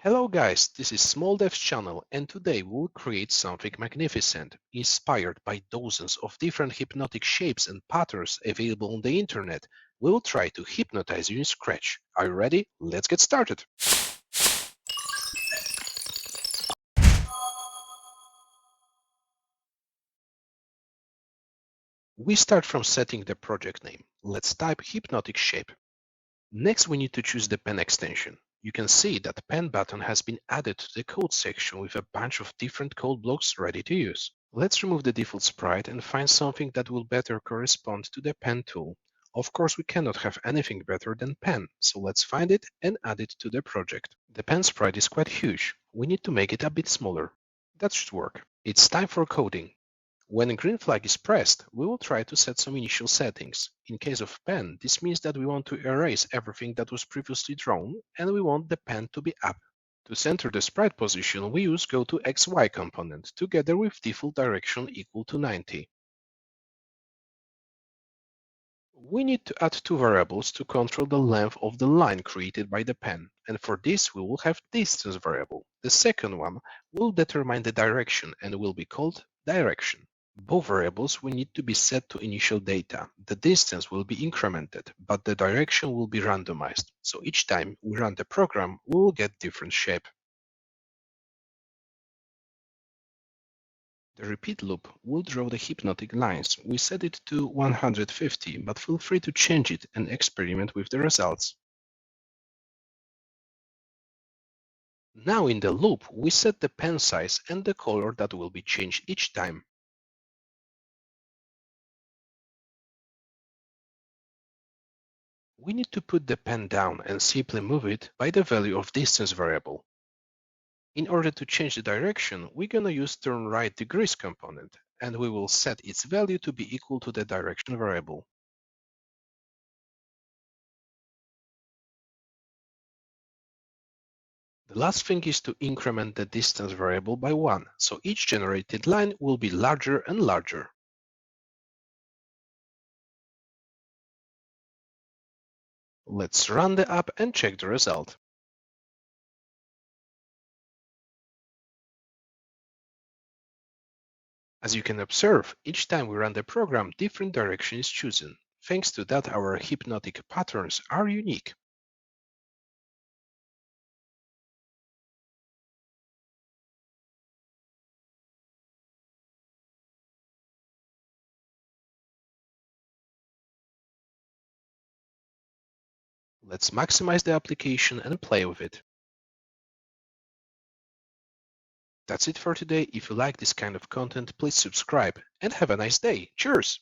Hello guys, this is Small Dev's channel and today we'll create something magnificent, inspired by dozens of different hypnotic shapes and patterns available on the internet. We will try to hypnotize you in Scratch. Are you ready? Let's get started! We start from setting the project name. Let's type Hypnotic Shape. Next we need to choose the pen extension. You can see that the pen button has been added to the code section with a bunch of different code blocks ready to use. Let's remove the default sprite and find something that will better correspond to the pen tool. Of course, we cannot have anything better than pen, so let's find it and add it to the project. The pen sprite is quite huge. We need to make it a bit smaller. That should work. It's time for coding. When a green flag is pressed, we will try to set some initial settings. In case of pen, this means that we want to erase everything that was previously drawn, and we want the pen to be up. To center the sprite position, we use go to XY component, together with default direction equal to 90. We need to add two variables to control the length of the line created by the pen, and for this we will have distance variable. The second one will determine the direction and will be called direction. Both variables will need to be set to initial data. The distance will be incremented, but the direction will be randomized. So each time we run the program, we will get different shape. The repeat loop will draw the hypnotic lines. We set it to 150, but feel free to change it and experiment with the results. Now in the loop, we set the pen size and the color that will be changed each time. We need to put the pen down and simply move it by the value of distance variable. In order to change the direction, we're gonna use turn right degrees component, and we will set its value to be equal to the direction variable. The last thing is to increment the distance variable by 1, so each generated line will be larger and larger. Let's run the app and check the result. As you can observe, each time we run the program, different direction is chosen. Thanks to that, our hypnotic patterns are unique. Let's maximize the application and play with it. That's it for today. If you like this kind of content, please subscribe and have a nice day. Cheers!